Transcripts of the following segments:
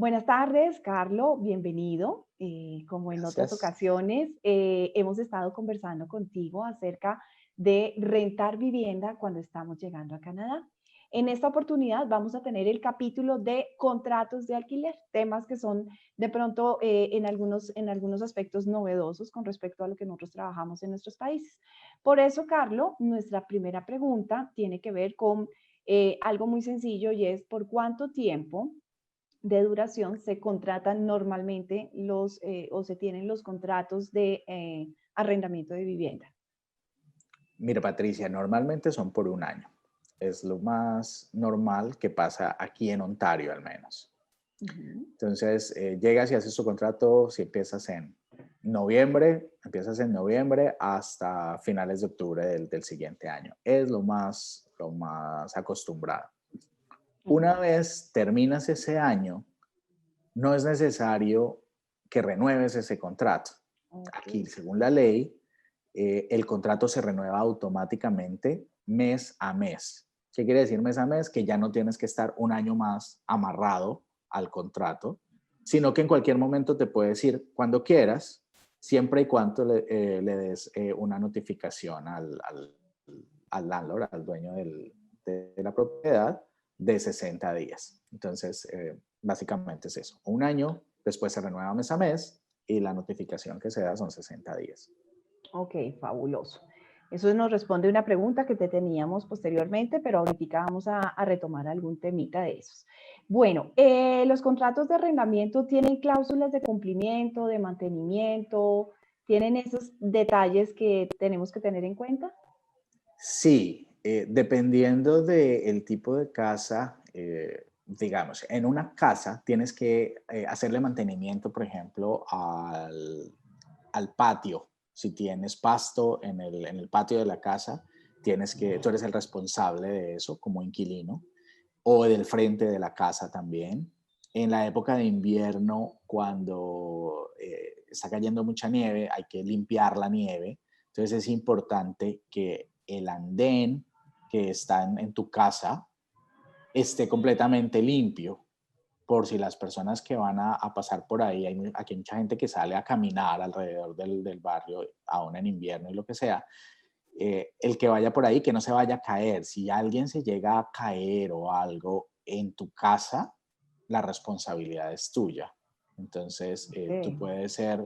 Buenas tardes, Carlo, bienvenido. Como en otras Gracias. ocasiones, hemos estado conversando contigo acerca de rentar vivienda cuando estamos llegando a Canadá. En esta oportunidad vamos a tener el capítulo de contratos de alquiler, temas que son de pronto en algunos aspectos novedosos con respecto a lo que nosotros trabajamos en nuestros países. Por eso, Carlo, nuestra primera pregunta tiene que ver con algo muy sencillo y es ¿por cuánto tiempo de duración se contratan normalmente o se tienen los contratos de arrendamiento de vivienda? Mira, Patricia, normalmente son por un año. Es lo más normal que pasa aquí en Ontario, al menos. Ujú. Entonces, llegas y haces tu contrato, si empiezas en noviembre hasta finales de octubre del siguiente año. Es lo más acostumbrado. Ok, Una vez terminas ese año, no es necesario que renueves ese contrato. ok, Aquí, según la ley, el contrato se renueva automáticamente mes a mes. ¿Qué quiere decir mes a mes? Que ya no tienes que estar un año más amarrado al contrato, sino que en cualquier momento te puedes ir cuando quieras, siempre y cuando le des una notificación al landlord, al dueño de la propiedad, de 60 días. Entonces, básicamente es eso. Un año, después se renueva mes a mes y la notificación que se da son 60 días. ok, fabuloso. Eso nos responde una pregunta que te teníamos posteriormente, pero ahorita vamos a retomar algún temita de esos. Bueno, los contratos de arrendamiento tienen cláusulas de cumplimiento, de mantenimiento, tienen esos detalles que tenemos que tener en cuenta. Sí, dependiendo del tipo de casa, digamos, en una casa tienes que hacerle mantenimiento, por ejemplo, al patio. Si tienes pasto en el patio de la casa, tú eres el responsable de eso como inquilino, o del frente de la casa también. En la época de invierno, cuando está cayendo mucha nieve, hay que limpiar la nieve. Entonces es importante que el andén que está en tu casa esté completamente limpio, por si las personas que van a pasar por ahí, aquí hay mucha gente que sale a caminar alrededor del barrio, aún en invierno y lo que sea, el que vaya por ahí, que no se vaya a caer. Si alguien se llega a caer o algo en tu casa, la responsabilidad es tuya. Entonces, tú Ok. puedes ser,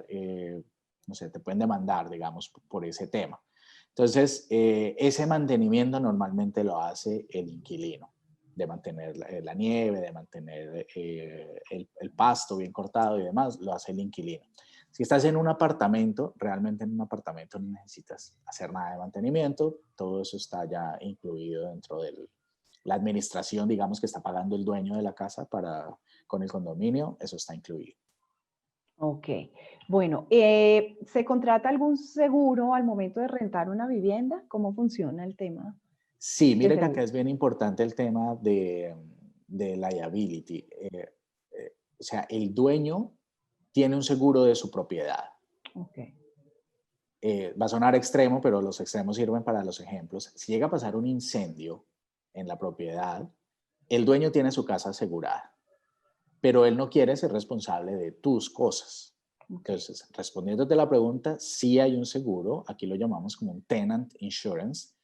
no sé, te pueden demandar, digamos, por ese tema. Entonces, ese mantenimiento normalmente lo hace el inquilino, de mantener la nieve, de mantener el pasto bien cortado y demás, lo hace el inquilino. Si estás en un apartamento, realmente en un apartamento no necesitas hacer nada de mantenimiento, todo eso está ya incluido dentro de la administración, digamos, que está pagando el dueño de la casa con el condominio, eso está incluido. Ok. Bueno, ¿se contrata algún seguro al momento de rentar una vivienda? ¿Cómo funciona el tema Sí, de mire que acá seguro? es bien importante el tema de liability. O sea, el dueño tiene un seguro de su propiedad. Ok. Va a sonar extremo, pero los extremos sirven para los ejemplos. Si llega a pasar un incendio en la propiedad, el dueño tiene su casa asegurada, pero él no quiere ser responsable de tus cosas. Ok. Entonces, respondiéndote la pregunta, sí hay un seguro, aquí lo llamamos como un tenant insurance,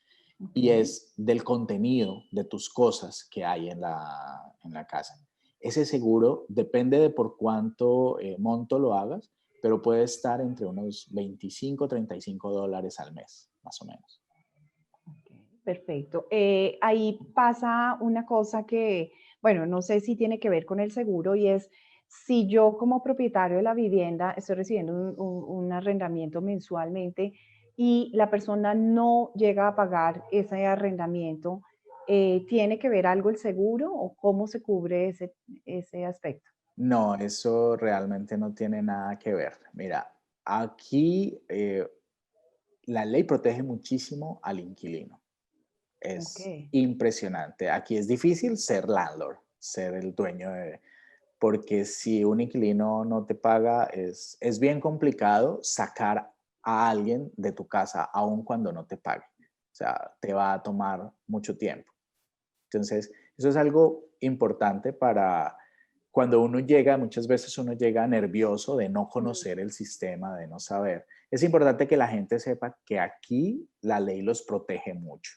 Ok. y es del contenido de tus cosas que hay en la casa. Ese seguro depende de por cuánto monto lo hagas, pero puede estar entre unos 25 $35 al mes, más o menos. Ok, perfecto. Ahí pasa una cosa que, bueno, no sé si tiene que ver con el seguro y es si yo como propietario de la vivienda estoy recibiendo un arrendamiento mensualmente y la persona no llega a pagar ese arrendamiento, ¿tiene que ver algo el seguro o cómo se cubre ese aspecto? No, eso realmente no tiene nada que ver. Mira, aquí la ley protege muchísimo al inquilino. Ok, Es impresionante. Aquí es difícil ser landlord, ser el dueño porque si un inquilino no te paga, es bien complicado sacar a alguien de tu casa, aun cuando no te pague. O sea, te va a tomar mucho tiempo. Entonces, eso es algo importante cuando uno llega, muchas veces uno llega nervioso de no conocer el sistema, de no saber. Es importante que la gente sepa que aquí la ley los protege mucho.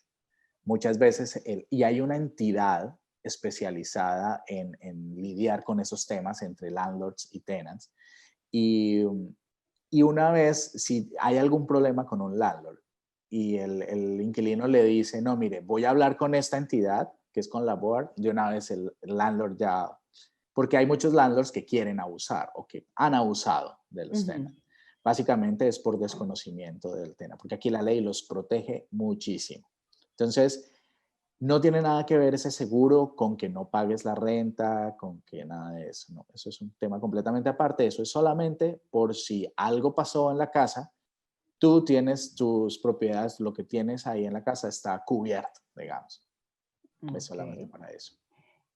Muchas veces, y hay una entidad especializada en lidiar con esos temas entre landlords y tenants. Y una vez, si hay algún problema con un landlord y el inquilino le dice, no, mire, voy a hablar con esta entidad, que es con la board, de una vez el landlord ya, porque hay muchos landlords que quieren abusar o que han abusado de los tenants. Básicamente es por desconocimiento del tenant, porque aquí la ley los protege muchísimo. Entonces, no tiene nada que ver ese seguro con que no pagues la renta, con que nada de eso. No, eso es un tema completamente aparte. Eso es solamente por si algo pasó en la casa, tú tienes tus propiedades, lo que tienes ahí en la casa está cubierto, digamos. Es solamente para eso.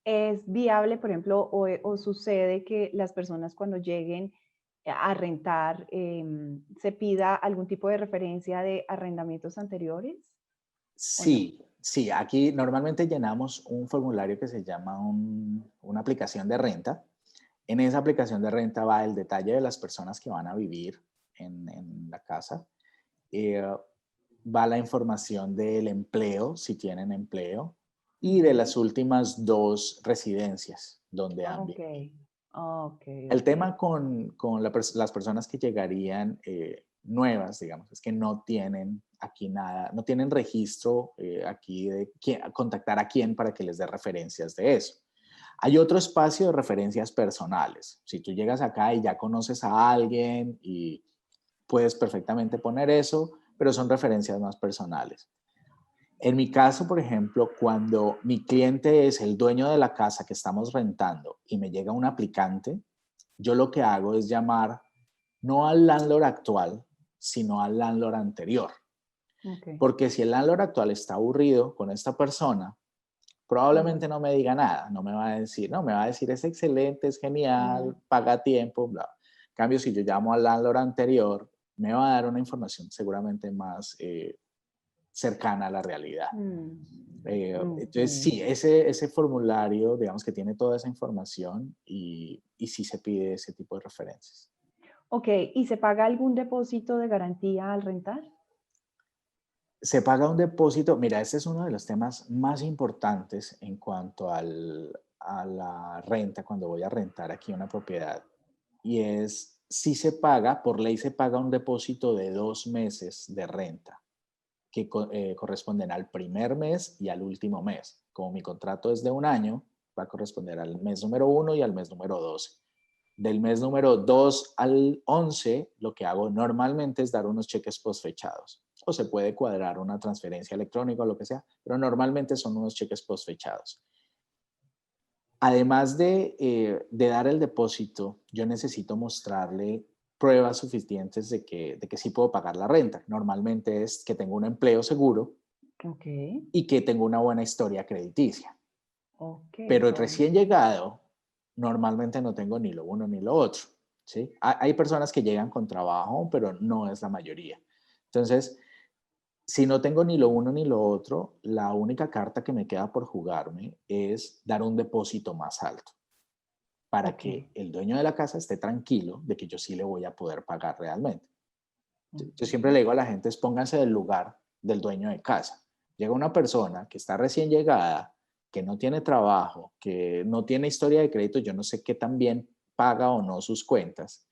¿Es viable, por ejemplo, o sucede que las personas cuando lleguen a rentar se pida algún tipo de referencia de arrendamientos anteriores o no? Sí, sí, aquí normalmente llenamos un formulario que se llama una aplicación de renta. En esa aplicación de renta va el detalle de las personas que van a vivir en la casa. Va la información del empleo, si tienen empleo, y de las últimas 2 residencias donde han vivido. El tema con las personas que llegarían nuevas, digamos, es que no tienen aquí nada, no tienen registro aquí de contactar a quién para que les dé referencias de eso. Hay otro espacio de referencias personales. Si tú llegas acá y ya conoces a alguien y puedes perfectamente poner eso, pero son referencias más personales. En mi caso, por ejemplo, cuando mi cliente es el dueño de la casa que estamos rentando y me llega un aplicante, yo lo que hago es llamar no al landlord actual, sino al landlord anterior. Porque si el landlord actual está aburrido con esta persona, probablemente no me diga nada, no me va a decir, no, me va a decir es excelente, es genial, paga a tiempo, bla. En cambio, si yo llamo al landlord anterior, me va a dar una información seguramente más cercana a la realidad. Entonces, sí, ese formulario, digamos que tiene toda esa información y sí se pide ese tipo de referencias. Ok, ¿y se paga algún depósito de garantía al rentar? Se paga un depósito. Mira, este es uno de los temas más importantes en cuanto a la renta, cuando voy a rentar aquí una propiedad. Y es, si se paga, por ley se paga un depósito de 2 meses de renta, que corresponden al primer mes y al último mes. Como mi contrato es de 1 año, va a corresponder al mes número 1 y al mes número 12. Del mes número 2 al 11, lo que hago normalmente es dar unos cheques postfechados. O se puede cuadrar una transferencia electrónica o lo que sea, pero normalmente son unos cheques postfechados. Además de dar el depósito, yo necesito mostrarle pruebas suficientes de que sí puedo pagar la renta. Normalmente es que tengo un empleo seguro y que tengo una buena historia crediticia. Pero el recién llegado, normalmente no tengo ni lo uno ni lo otro. ¿Sí? Hay personas que llegan con trabajo, pero no es la mayoría. Entonces, si no tengo ni lo uno ni lo otro, la única carta que me queda por jugarme es dar un depósito más alto para que el dueño de la casa esté tranquilo de que yo sí le voy a poder pagar realmente. Yo siempre le digo a la gente, pónganse del lugar del dueño de casa. Llega una persona que está recién llegada, que no tiene trabajo, que no tiene historia de crédito, yo no sé qué tan bien paga o no sus cuentas.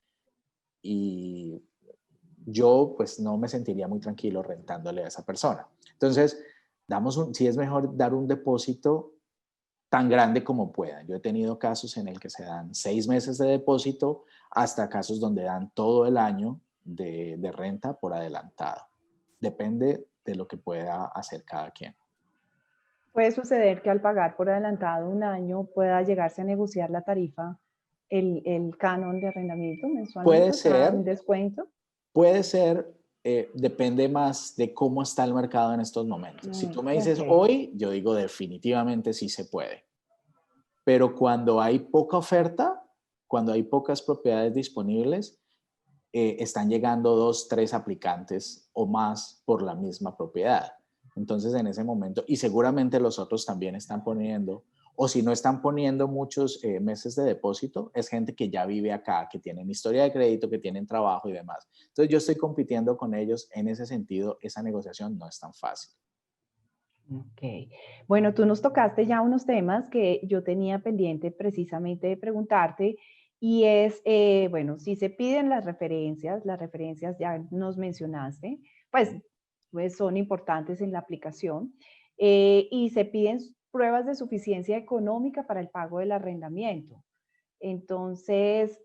Y yo pues no me sentiría muy tranquilo rentándole a esa persona. Entonces, sí es mejor dar un depósito tan grande como puedan. Yo he tenido casos en el que se dan 6 meses de depósito hasta casos donde dan todo el año de renta por adelantado. Depende de lo que pueda hacer cada quien. Puede suceder que al pagar por adelantado 1 año pueda llegarse a negociar la tarifa, el canon de arrendamiento mensualmente, Puede o sea, ser, un descuento. puede ser, depende más de cómo está el mercado en estos momentos. Si tú me dices hoy, yo digo definitivamente sí se puede. Pero cuando hay poca oferta, cuando hay pocas propiedades disponibles, están llegando 2, 3 aplicantes o más por la misma propiedad. Entonces, en ese momento, y seguramente los otros también están poniendo o si no están poniendo muchos meses de depósito, es gente que ya vive acá, que tienen historia de crédito, que tienen trabajo y demás. Entonces yo estoy compitiendo con ellos en ese sentido, esa negociación no es tan fácil. Ok. Bueno, tú nos tocaste ya unos temas que yo tenía pendiente precisamente de preguntarte y es, bueno, si se piden las referencias ya nos mencionaste, pues, pues son importantes en la aplicación y se piden pruebas de suficiencia económica para el pago del arrendamiento. Entonces,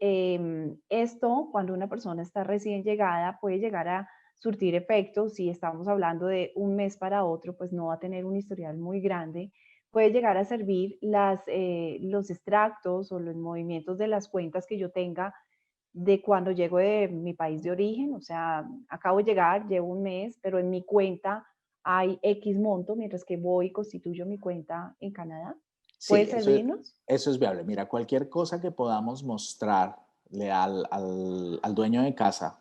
esto, cuando una persona está recién llegada, puede llegar a surtir efectos. Si estamos hablando de un mes para otro, pues no va a tener un historial muy grande. Puede llegar a servir los extractos o los movimientos de las cuentas que yo tenga de cuando llego de mi país de origen. O sea, acabo de llegar, llevo un mes, pero en mi cuenta hay X monto, mientras que voy y constituyo mi cuenta en Canadá. ¿Puede Sí, servirnos? eso es viable. Mira, cualquier cosa que podamos mostrarle al dueño de casa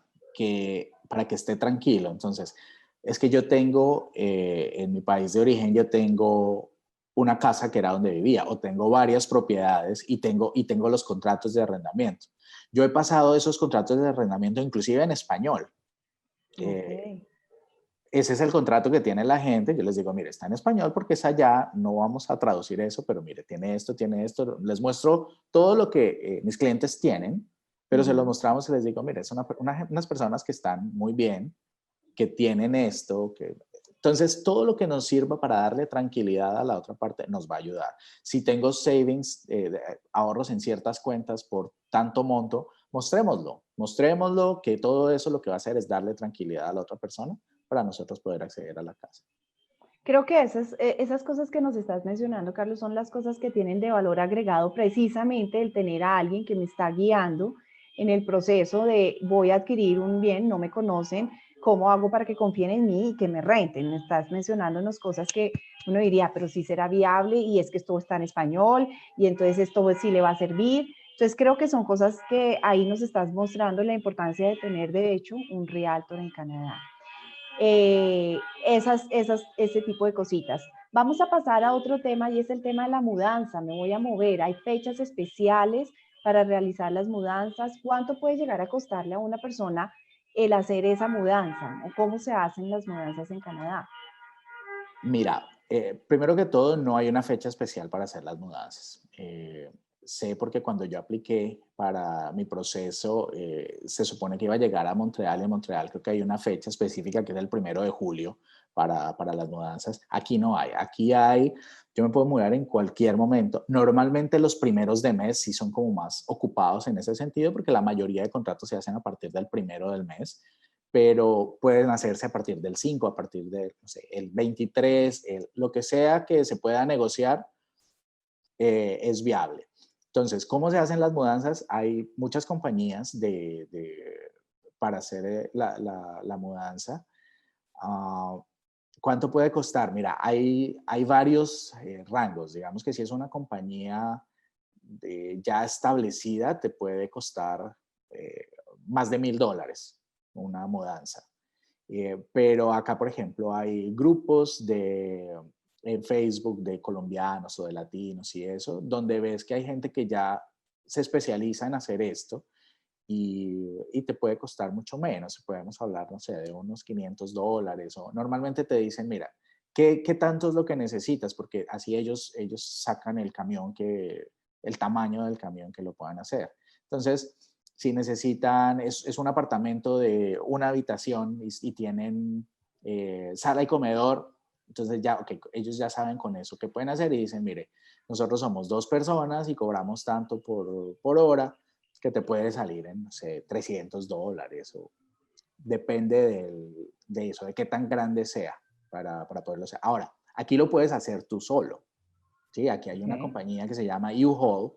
para que esté tranquilo. Entonces, es que yo tengo, en mi país de origen, yo tengo una casa que era donde vivía, o tengo varias propiedades y tengo los contratos de arrendamiento. Yo he pasado esos contratos de arrendamiento inclusive en español. Ok. Ese es el contrato que tiene la gente. Yo les digo, mire, está en español porque es allá, no vamos a traducir eso, pero mire, tiene esto, tiene esto. Les muestro todo lo que mis clientes tienen, pero se los Ujú. mostramos y les digo, mire, son unas personas que están muy bien, que tienen esto, que... Entonces, todo lo que nos sirva para darle tranquilidad a la otra parte nos va a ayudar. Si tengo savings, ahorros en ciertas cuentas por tanto monto, mostrémoslo, que todo eso lo que va a hacer es darle tranquilidad a la otra persona para nosotros poder acceder a la casa. Creo que esas cosas que nos estás mencionando, Carlos, son las cosas que tienen de valor agregado precisamente el tener a alguien que me está guiando en el proceso de voy a adquirir un bien, no me conocen, ¿cómo hago para que confíen en mí y que me renten? Me estás mencionándonos cosas que uno diría, pero sí será viable y es que esto está en español y entonces esto sí le va a servir. Entonces creo que son cosas que ahí nos estás mostrando la importancia de tener de hecho un realtor en Canadá. Ese tipo de cositas. Vamos a pasar a otro tema y es el tema de la mudanza. Me voy a mover. Hay fechas especiales para realizar las mudanzas. ¿Cuánto puede llegar a costarle a una persona el hacer esa mudanza? ¿O cómo se hacen las mudanzas en Canadá? Mira, primero que todo, no hay una fecha especial para hacer las mudanzas. Sé porque cuando yo apliqué para mi proceso, se supone que iba a llegar a Montreal y en Montreal creo que hay una fecha específica que es el 1 de julio para las mudanzas. Aquí no hay. Aquí hay, yo me puedo mudar en cualquier momento. Normalmente los primeros de mes sí son como más ocupados en ese sentido porque la mayoría de contratos se hacen a partir del 1 del mes, pero pueden hacerse a partir del 5, a partir del, no sé, el 23, lo que sea que se pueda negociar, es viable. Entonces, ¿cómo se hacen las mudanzas? Hay muchas compañías para hacer la mudanza. Uh, ¿Cuánto puede costar? Mira, hay varios rangos. Digamos que si es una compañía ya establecida, te puede costar eh, más de $1,000 una mudanza. Pero acá, por ejemplo, hay grupos en Facebook de colombianos o de latinos y eso, donde ves que hay gente que ya se especializa en hacer esto y te puede costar mucho menos. Podemos hablar, no sé, de unos $500 o normalmente te dicen, mira, ¿qué tanto es lo que necesitas? Porque así ellos sacan el tamaño del camión que lo puedan hacer. Entonces, si necesitan, es un apartamento de una habitación y tienen sala y comedor, entonces ya, ok, ellos ya saben con eso qué pueden hacer y dicen, mire, nosotros somos 2 personas y cobramos tanto por hora, que te puede salir en, no sé, $300 o depende de eso, de qué tan grande sea para poderlo hacer. Ahora, aquí lo puedes hacer tú solo, ¿sí? Aquí hay una Ok, compañía que se llama U-Haul,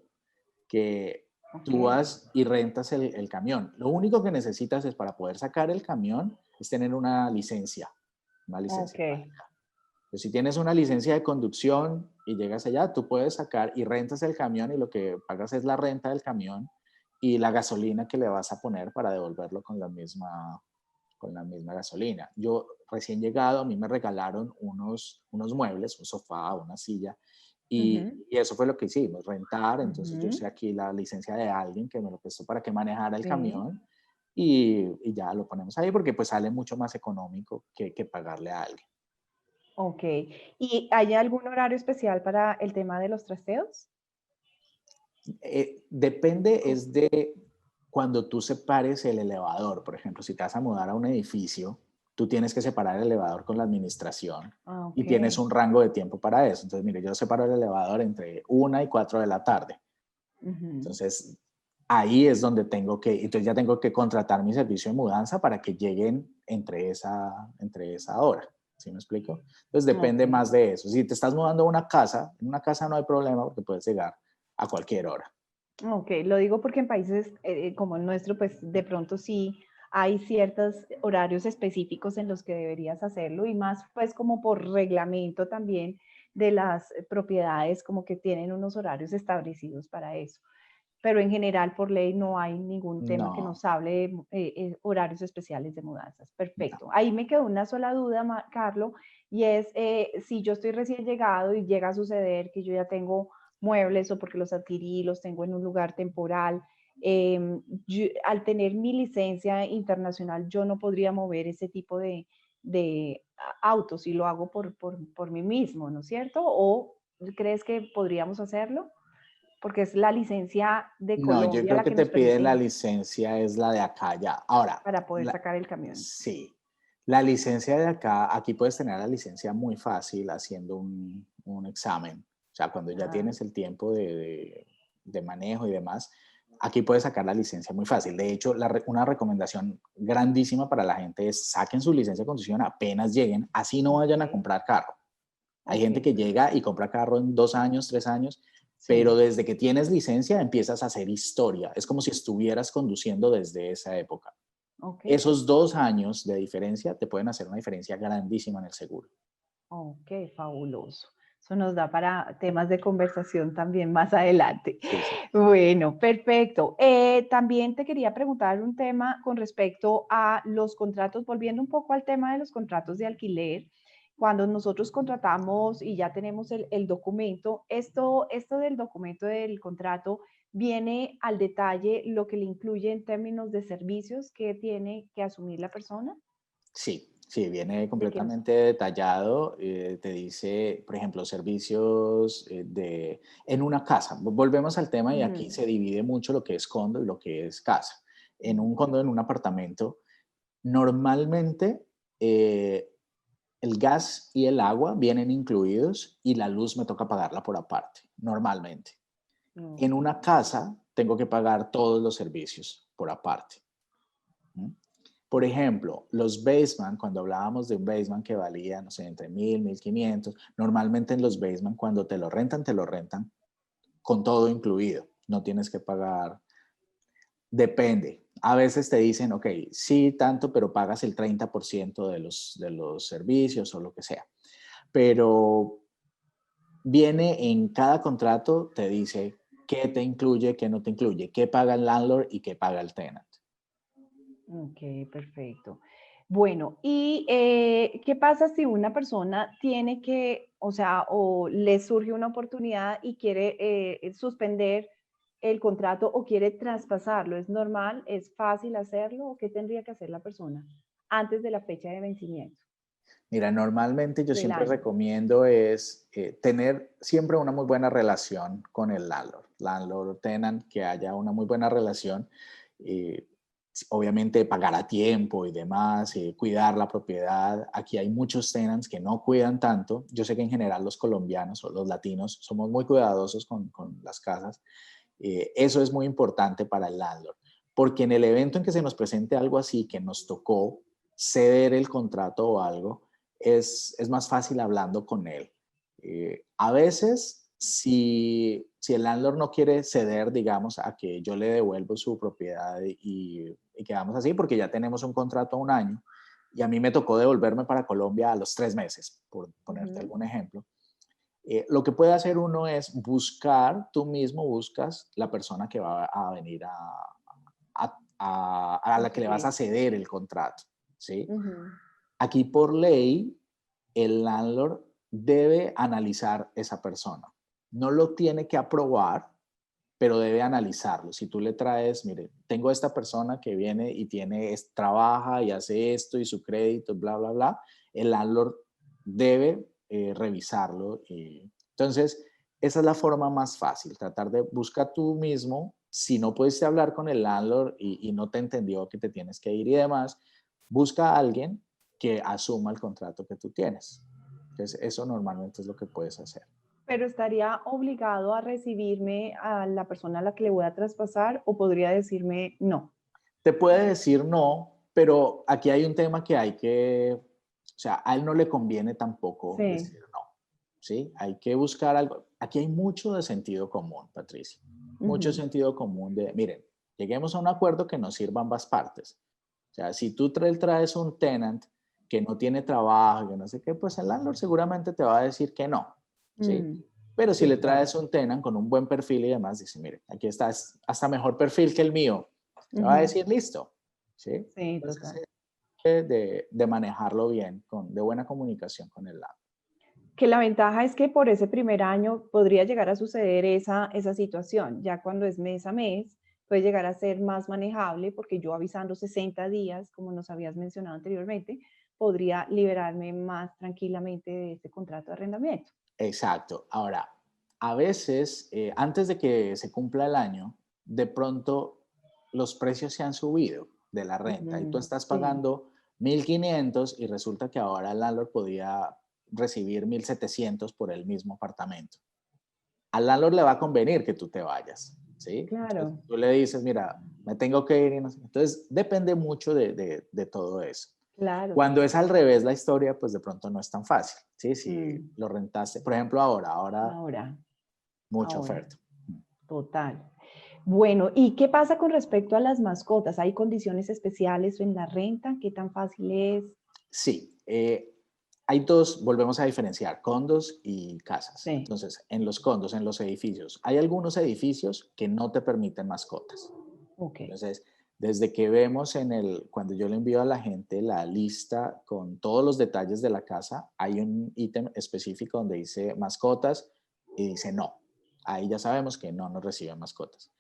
que ok, tú vas y rentas el camión. Lo único que necesitas es para poder sacar el camión es tener una ok. licencia válida. Pues si tienes una licencia de conducción y llegas allá, tú puedes sacar y rentas el camión y lo que pagas es la renta del camión y la gasolina que le vas a poner para devolverlo con la misma gasolina. Yo recién llegado, a mí me regalaron unos muebles, un sofá, una silla, Ujú, Y eso fue lo que hicimos, rentar. Entonces yo ujú, usé aquí la licencia de alguien que me lo prestó para que manejara el sí. camión y ya lo ponemos ahí porque pues sale mucho más económico que pagarle a alguien. Ok. ¿Y hay algún horario especial para el tema de los trasteos? Depende Co- es de cuando tú separes el elevador. Por ejemplo, si te vas a mudar a un edificio, tú tienes que separar el elevador con la administración Ah, y ok. tienes un rango de tiempo para eso. Entonces, mire, yo separo el elevador entre 1 y 4 de la tarde. Ujú. Entonces, ahí es donde entonces ya tengo que contratar mi servicio de mudanza para que lleguen entre esa hora. ¿Sí me explico? Entonces Ok. depende más de eso. Si te estás mudando a una casa, en una casa no hay problema porque puedes llegar a cualquier hora. Ok, lo digo porque en países como el nuestro, pues de pronto sí hay ciertos horarios específicos en los que deberías hacerlo y más pues como por reglamento también de las propiedades como que tienen unos horarios establecidos para eso. Pero en general por ley no hay ningún tema que No, nos hable de horarios especiales de mudanzas. no. Perfecto. Ahí me quedó una sola duda, Carlo, y es si yo estoy recién llegado y llega a suceder que yo ya tengo muebles o porque los adquirí, los tengo en un lugar temporal. Al tener mi licencia internacional, yo no podría mover ese tipo de autos si lo hago por mí mismo, ¿no es cierto? ¿O crees que podríamos hacerlo? Porque es la licencia de No, yo Colombia creo la que que te nos piden la permite licencia, es la de acá ya. Ahora, para poder sacar el camión. sí, la licencia de acá, aquí puedes tener la licencia muy fácil haciendo un examen. O sea, cuando ya Ah, tienes el tiempo de manejo y demás, aquí puedes sacar la licencia muy fácil. De hecho, una recomendación grandísima para la gente es saquen su licencia de conducción apenas lleguen, así no vayan a ok, comprar carro. Hay ok, gente que llega y perfecto. compra carro en 2 años, 3 años, pero Sí, desde que tienes licencia empiezas a hacer historia. Es como si estuvieras conduciendo desde esa época. ok, Esos 2 años de diferencia te pueden hacer una diferencia grandísima en el seguro. ok, fabuloso. Eso nos da para temas de conversación también más adelante. Sí, sí. Bueno, perfecto. También te quería preguntar un tema con respecto a los contratos, volviendo un poco al tema de los contratos de alquiler. Cuando nosotros contratamos y ya tenemos el documento, esto del documento del contrato viene al detalle lo que le incluye en términos de servicios que tiene que asumir la persona. Sí, sí, viene ¿De qué nos? completamente detallado. Te dice, por ejemplo, servicios en una casa. Volvemos al tema y aquí Ujú, se divide mucho lo que es condo y lo que es casa. En un ujú. condo, en un apartamento, normalmente eh, el gas y el agua vienen incluidos y la luz me toca pagarla por aparte, normalmente. En Ok. una casa tengo que pagar todos los servicios por aparte. ¿Mm? Por ejemplo, los basement, cuando hablábamos de un basement que valía, no sé, entre 1.000, 1.500, normalmente en los basement cuando te lo rentan con todo incluido. No tienes que pagar. Depende. A veces te dicen, ok, sí, tanto, pero pagas el 30% de los servicios o lo que sea. Pero viene en cada contrato, te dice qué te incluye, qué no te incluye, qué paga el landlord y qué paga el tenant. Ok, perfecto. Bueno, ¿y qué pasa si una persona tiene que, o sea, o le surge una oportunidad y quiere suspender el contrato o quiere traspasarlo? ¿Es normal? ¿Es fácil hacerlo? ¿O qué tendría que hacer la persona antes de la fecha de vencimiento Mira, normalmente yo del siempre año? recomiendo es tener siempre una muy buena relación con el landlord tenant, que haya una muy buena relación. eh, Obviamente pagar a tiempo y demás, cuidar la propiedad. Aquí hay muchos tenants que no cuidan tanto. Yo sé que en general los colombianos o los latinos somos muy cuidadosos con las casas. Eso es muy importante para el landlord, porque en el evento en que se nos presente algo así, que nos tocó ceder el contrato o algo, es más fácil hablando con él. A veces, si el landlord no quiere ceder, digamos, a que yo le devuelvo su propiedad y quedamos así, porque ya tenemos un contrato a un año, y a mí me tocó devolverme para Colombia a los 3 meses, por ponerte Ujú. algún ejemplo. Lo que puede hacer uno es buscar, tú mismo buscas la persona que va a venir a A la que le vas a suplir. ceder el contrato, ¿sí? Ujú. Aquí por ley, el landlord debe analizar esa persona. no lo tiene que aprobar, pero debe analizarlo. Si tú le traes, mire, tengo esta persona que viene y trabaja y hace esto y su crédito, bla, bla, bla, el landlord debe revisarlo. Entonces, esa es la forma más fácil, tratar de buscar tú mismo. Si no puedes hablar con el landlord y no te entendió que te tienes que ir y demás, busca a alguien que asuma el contrato que tú tienes. Entonces, eso normalmente es lo que puedes hacer. Pero estaría obligado a recibirme a la persona a la que le voy a traspasar o podría decirme no. Te puede decir no, pero aquí hay un tema que o sea, a él no le conviene tampoco Sí. decir no, ¿sí? Hay que buscar algo. Aquí hay mucho de sentido común, Patricia. Mucho sentido común miren, lleguemos a un acuerdo que nos sirva a ambas partes. O sea, si tú traes un tenant que no tiene trabajo, que no sé qué, pues el landlord seguramente te va a decir que no, ¿sí? Pero si Sí, le claro. traes un tenant con un buen perfil y demás, dice, mire, aquí está hasta mejor perfil que el mío, te va a decir listo, ¿sí? Sí, Entonces, total. de manejarlo bien, de buena comunicación con el lado. Que la ventaja es que por ese primer año podría llegar a suceder esa situación. Ya cuando es mes a mes, puede llegar a ser más manejable porque yo avisando 60 días, como nos habías mencionado anteriormente, podría liberarme más tranquilamente de este contrato de arrendamiento. Exacto. Ahora, a veces, antes de que se cumpla el año, de pronto los precios se han subido de la renta y tú estás Sí, pagando 1.500 y resulta que ahora el landlord podía recibir 1.700 por el mismo apartamento. Al landlord le va a convenir que tú te vayas, ¿sí? Entonces claro, tú le dices, mira, me tengo que ir. Y no sé. Entonces depende mucho de todo eso. claro. Cuando es al revés la historia, pues de pronto no es tan fácil, ¿sí? Si Mm, lo rentaste, por ejemplo, ahora ahora, mucha ahora, oferta. total. Bueno, ¿y qué pasa con respecto a las mascotas? ¿Hay condiciones especiales en la renta? ¿Qué tan fácil es? Sí, hay dos, volvemos a diferenciar, condos y casas. Sí, Entonces, en los condos, en los edificios, hay algunos edificios que no te permiten mascotas. ok. Entonces, desde que vemos cuando yo le envío a la gente la lista con todos los detalles de la casa, hay un ítem específico donde dice mascotas y dice no. Ahí ya sabemos que no nos reciben mascotas.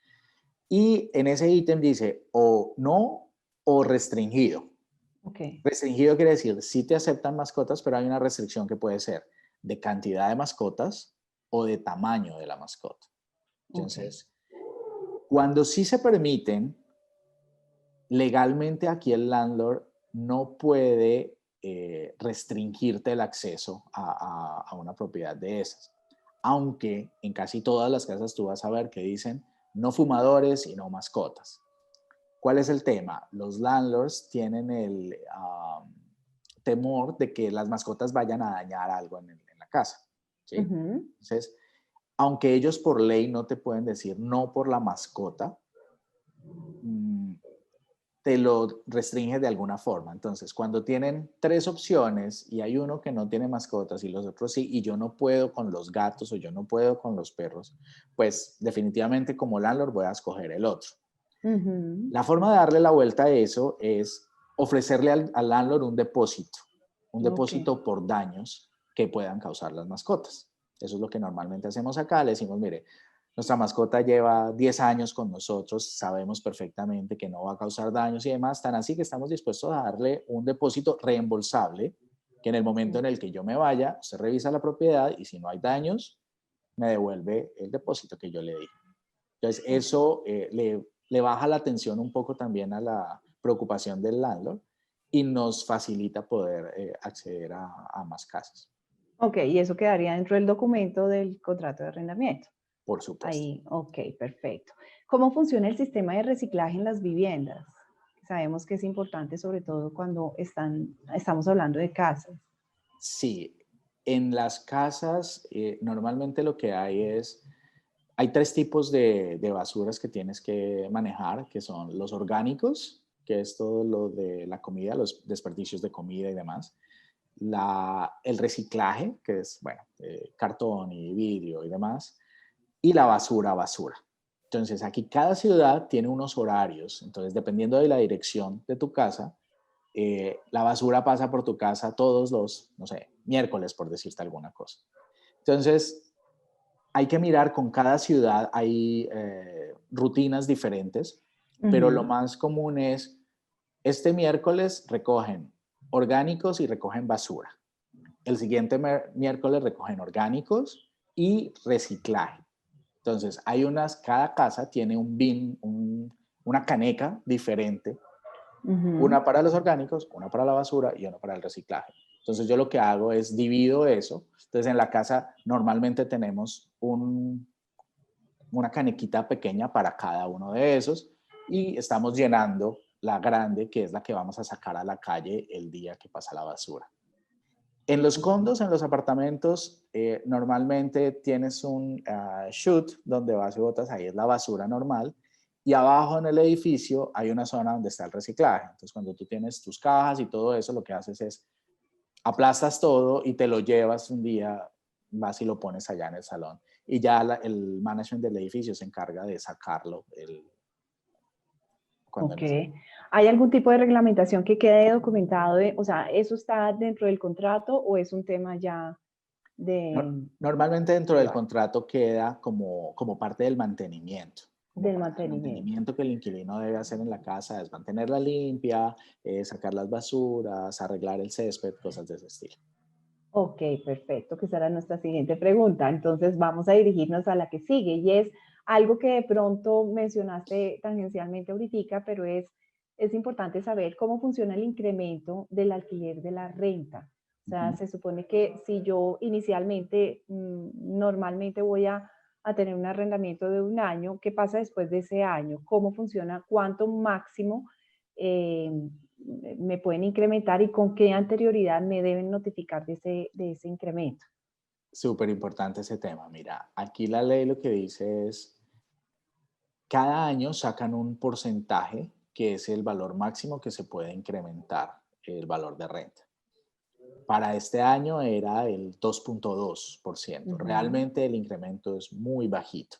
Y en ese ítem dice o no o restringido. Ok, Restringido quiere decir, sí te aceptan mascotas, pero hay una restricción que puede ser de cantidad de mascotas o de tamaño de la mascota. ok, Entonces, cuando sí se permiten, legalmente aquí el landlord no puede restringirte el acceso a una propiedad de esas. Aunque en casi todas las casas tú vas a ver que dicen no fumadores y no mascotas. ¿Cuál es el tema? Los landlords tienen el temor de que las mascotas vayan a dañar algo en la casa. ¿Sí? ujú, Entonces, aunque ellos por ley no te pueden decir no por la mascota, mm, te lo restringe de alguna forma. Entonces, cuando tienen tres opciones y hay uno que no tiene mascotas y los otros sí, y yo no puedo con los gatos o yo no puedo con los perros, pues definitivamente como landlord voy a escoger el otro. ujú, La forma de darle la vuelta a eso es ofrecerle al landlord un ok, depósito por daños que puedan causar las mascotas. Eso es lo que normalmente hacemos acá. Le decimos, mire, nuestra mascota lleva 10 años con nosotros, sabemos perfectamente que no va a causar daños y demás, tan así que estamos dispuestos a darle un depósito reembolsable, que en el momento sí, en el que yo me vaya, usted revisa la propiedad y si no hay daños, me devuelve el depósito que yo le di. Entonces, ok. eso le baja la atención un poco también a la preocupación del landlord y nos facilita poder acceder a más casas, Ok, y eso quedaría dentro del documento del contrato de arrendamiento. por supuesto. Ahí, ok, perfecto. ¿Cómo funciona el sistema de reciclaje en las viviendas? Sabemos que es importante, sobre todo cuando estamos hablando de casas. Sí, en las casas normalmente lo que hay tres tipos de basuras que tienes que manejar, que son los orgánicos, que es todo lo de la comida, los desperdicios de comida y demás. El reciclaje, que es, bueno, cartón y vidrio y demás, y la basura. Entonces, aquí cada ciudad tiene unos horarios, entonces dependiendo de la dirección de tu casa, la basura pasa por tu casa todos los, no sé, miércoles, por decirte alguna cosa. Entonces, hay que mirar con cada ciudad, hay rutinas diferentes, pero lo más común es, este miércoles recogen orgánicos y recogen basura. El siguiente miércoles recogen orgánicos y reciclaje. Entonces, cada casa tiene un bin, una caneca diferente, una para los orgánicos, una para la basura y una para el reciclaje. Entonces, yo lo que hago es divido eso. Entonces, en la casa normalmente tenemos una canequita pequeña para cada uno de esos y estamos llenando la grande, que es la que vamos a sacar a la calle el día que pasa la basura. En los condos, en los apartamentos, normalmente tienes un chute donde vas y botas, ahí es la basura normal, y abajo en el edificio hay una zona donde está el reciclaje. Entonces, cuando tú tienes tus cajas y todo eso, lo que haces es aplastas todo y te lo llevas un día, vas y lo pones allá en el salón. Y ya el management del edificio se encarga de sacarlo cuando Ok. ¿Hay algún tipo de reglamentación que quede documentado? O sea, ¿eso está dentro del contrato o es un tema ya Normalmente dentro del privado, contrato queda como parte del mantenimiento. Como del parte del mantenimiento? mantenimiento que el inquilino debe hacer en la casa es mantenerla limpia, sacar las basuras, arreglar el césped, cosas de ese estilo. Ok, perfecto, que será nuestra siguiente pregunta. Entonces vamos a dirigirnos a la que sigue y es algo que de pronto mencionaste tangencialmente ahorita, pero es importante saber cómo funciona el incremento del alquiler de la renta. O sea, se supone que si yo inicialmente, normalmente voy a tener un arrendamiento de un año, ¿qué pasa después de ese año? ¿Cómo funciona? ¿Cuánto máximo eh, me pueden incrementar y con qué anterioridad me deben notificar de ese incremento? Súper importante ese tema. Mira, aquí la ley lo que dice es, cada año sacan un porcentaje que es el valor máximo que se puede incrementar el valor de renta. Para este año era el 2.2%. Realmente el incremento es muy bajito.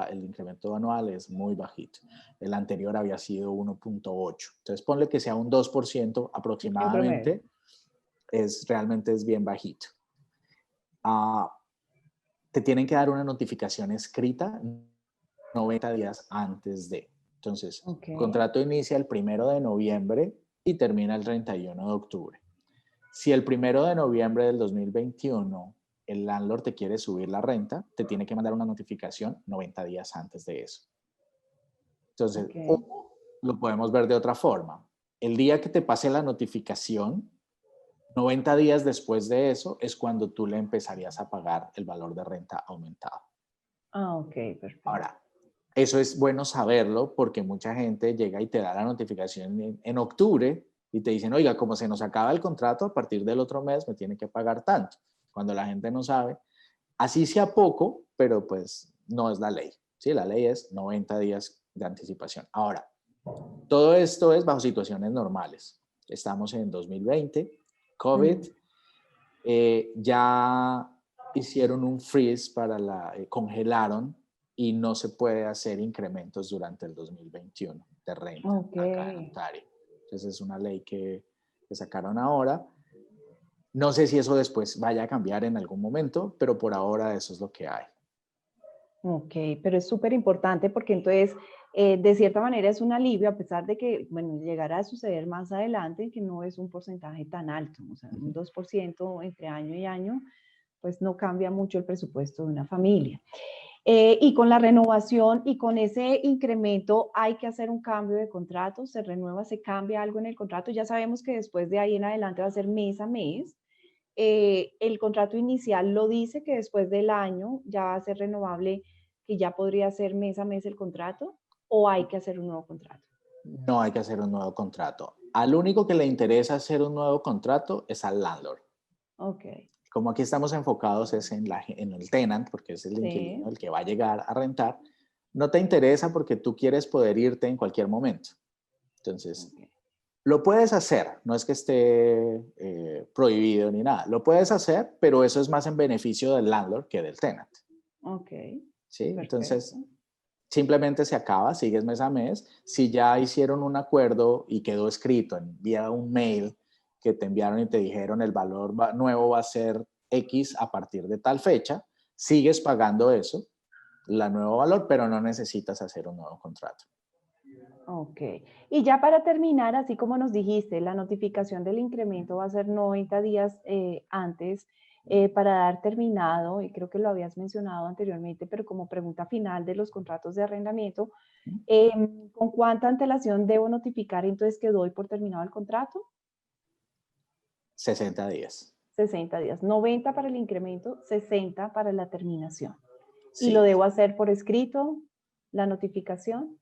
El incremento anual es muy bajito. El anterior había sido 1.8. Entonces ponle que sea un 2% En promedio. aproximadamente, realmente es bien bajito. Te tienen que dar una notificación escrita 90 días antes de. Entonces, Ok, el contrato inicia el 1 de noviembre y termina el 31 de octubre. Si el 1 de noviembre del 2021 el landlord te quiere subir la renta, te tiene que mandar una notificación 90 días antes de eso. Entonces, ok. lo podemos ver de otra forma. El día que te pase la notificación, 90 días después de eso, es cuando tú le empezarías a pagar el valor de renta aumentado. Ah, ok, perfecto. Ahora, eso es bueno saberlo porque mucha gente llega y te da la notificación en octubre y te dicen, oiga, como se nos acaba el contrato, a partir del otro mes me tiene que pagar tanto. Cuando la gente no sabe, así sea poco, pero pues no es la ley. ¿Sí? La ley es 90 días de anticipación. Ahora, todo esto es bajo situaciones normales. Estamos en 2020, COVID, ya hicieron un freeze congelaron y no se puede hacer incrementos durante el 2021 de renta Ok. acá en Ontario. Entonces es una ley que sacaron ahora. No sé si eso después vaya a cambiar en algún momento, pero por ahora eso es lo que hay. Ok, pero es súper importante porque entonces, de cierta manera es un alivio, a pesar de que, bueno, llegará a suceder más adelante, que no es un porcentaje tan alto, o sea, un 2% entre año y año, pues no cambia mucho el presupuesto de una familia. Y con la renovación y con ese incremento hay que hacer un cambio de contrato, se renueva, se cambia algo en el contrato, ya sabemos que después de ahí en adelante va a ser mes a mes. El contrato inicial lo dice que después del año ya va a ser renovable, que ya podría ser mes a mes el contrato, o hay que hacer un nuevo contrato. No hay que hacer un nuevo contrato. Al único que le interesa hacer un nuevo contrato es al landlord. Ok, Como aquí estamos enfocados es en el tenant, porque es el inquilino sí, el que va a llegar a rentar, no te interesa porque tú quieres poder irte en cualquier momento. Entonces, ok, lo puedes hacer, no es que esté prohibido ni nada, lo puedes hacer, pero eso es más en beneficio del landlord que del tenant. ok, ¿Sí? perfecto. Entonces, simplemente se acaba, sigues mes a mes. Si ya hicieron un acuerdo y quedó escrito, envía un mail que te enviaron y te dijeron el valor nuevo va a ser X a partir de tal fecha, sigues pagando eso, la nuevo valor, pero no necesitas hacer un nuevo contrato. Ok. Y ya para terminar, así como nos dijiste, la notificación del incremento va a ser 90 días antes para dar terminado, y creo que lo habías mencionado anteriormente, pero como pregunta final de los contratos de arrendamiento, ¿con cuánta antelación debo notificar entonces que doy por terminado el contrato? 60 días. 60 días. 90 para el incremento, 60 para la terminación. ¿Y lo Sí. debo hacer por escrito, la notificación?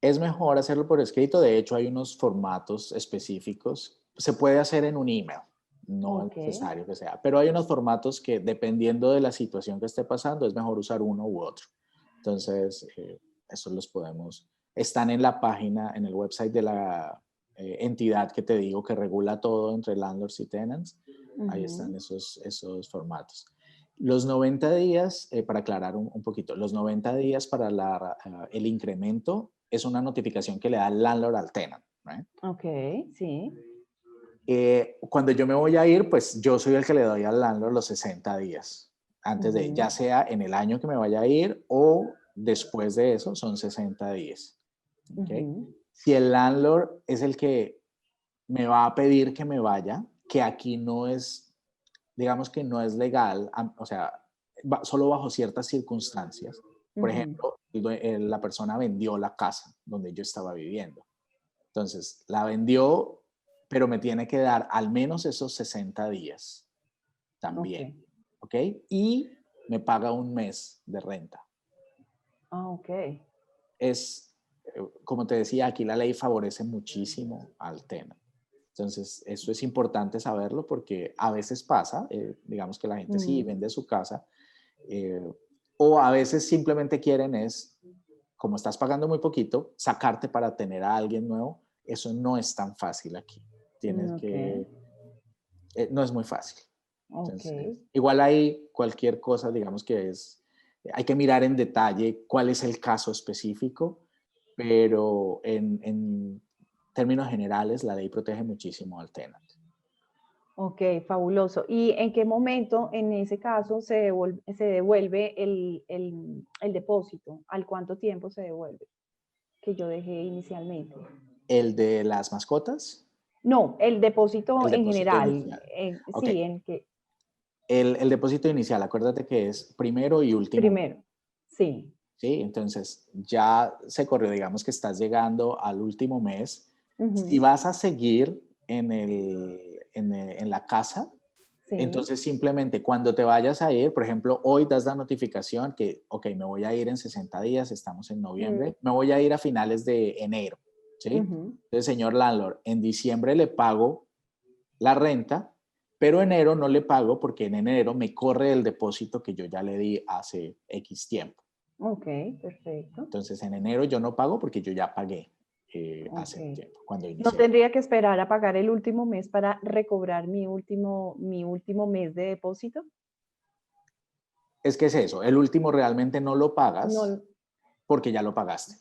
Es mejor hacerlo por escrito. De hecho, hay unos formatos específicos. Se puede hacer en un email, no es Ok. necesario que sea, pero hay unos formatos que dependiendo de la situación que esté pasando, es mejor usar uno u otro. Entonces, esos los podemos, están en la página, en el website de la entidad que te digo que regula todo entre landlords y tenants. Ahí están esos formatos. Los 90 días, para aclarar un poquito, los 90 días para el incremento es una notificación que le da el landlord al tenant, ¿right? Ok, sí. Cuando yo me voy a ir, pues yo soy el que le doy al landlord los 60 días, antes de, ya sea en el año que me vaya a ir o después de eso, son 60 días. ¿Okay? Si el landlord es el que me va a pedir que me vaya, que aquí no es, digamos que no es legal, o sea, solo bajo ciertas circunstancias. Por ejemplo, la persona vendió la casa donde yo estaba viviendo. Entonces, la vendió, pero me tiene que dar al menos esos 60 días también. ¿Ok? Y me paga un mes de renta. Ah, ok. Es, como te decía, aquí la ley favorece muchísimo al tenant. Entonces, eso es importante saberlo porque a veces pasa, digamos que la gente sí vende su casa, o a veces simplemente quieren es, como estás pagando muy poquito, sacarte para tener a alguien nuevo. Eso no es tan fácil aquí. Tienes que, no es muy fácil. Entonces, igual hay cualquier cosa, digamos que es, hay que mirar en detalle cuál es el caso específico, pero en términos generales la ley protege muchísimo al tenant. Ok, fabuloso. ¿Y en qué momento, en ese caso, se devuelve el depósito? ¿Al cuánto tiempo se devuelve que yo dejé inicialmente? ¿El de las mascotas? No, el depósito El en depósito general. inicial. Ok. Sí, en que El depósito inicial, acuérdate que es primero y último mes. primero. Sí. ¿Sí? Entonces, ya se corrió, digamos que estás llegando al último mes. Si vas a seguir en la casa, Sí. entonces simplemente cuando te vayas a ir, por ejemplo, hoy das la notificación que, ok, me voy a ir en 60 días, estamos en noviembre, me voy a ir a finales de enero, ¿sí? Entonces, señor landlord, en diciembre le pago la renta, pero enero no le pago porque en enero me corre el depósito que yo ya le di hace X tiempo. Ok, perfecto. Entonces, en enero yo no pago porque yo ya pagué hace un Ok. tiempo, cuando No inicié. tendría que esperar a pagar el último mes para recobrar mi último mes de depósito. Es que es eso, el último realmente no lo pagas No, porque ya lo pagaste.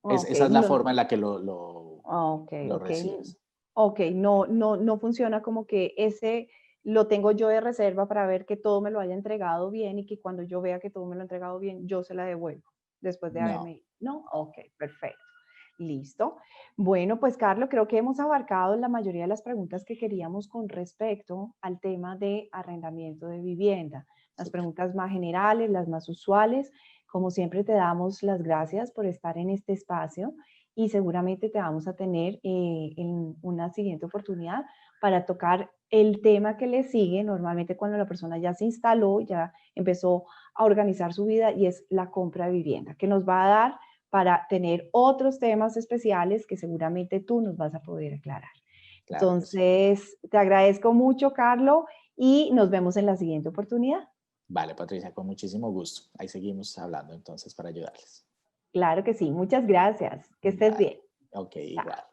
ok, Esa es la no, forma en la que ok, lo ok, recibes. ok, no funciona como que ese lo tengo yo de reserva para ver que todo me lo haya entregado bien y que cuando yo vea que todo me lo ha entregado bien, yo se la devuelvo después de No, haberme, ¿no? Ok, perfecto. Listo. Bueno, pues Carlos, creo que hemos abarcado la mayoría de las preguntas que queríamos con respecto al tema de arrendamiento de vivienda. Las súper. preguntas más generales, las más usuales. Como siempre, te damos las gracias por estar en este espacio y seguramente te vamos a tener en una siguiente oportunidad para tocar el tema que le sigue normalmente cuando la persona ya se instaló, ya empezó a organizar su vida y es la compra de vivienda, que nos va a dar para tener otros temas especiales que seguramente tú nos vas a poder aclarar. Claro que sí. Entonces, te agradezco mucho, Carlos, y nos vemos en la siguiente oportunidad. Vale, Patricia, con muchísimo gusto. Ahí seguimos hablando entonces para ayudarles. Claro que sí. Muchas gracias. Que estés Vale, bien. ok, Chao. igual.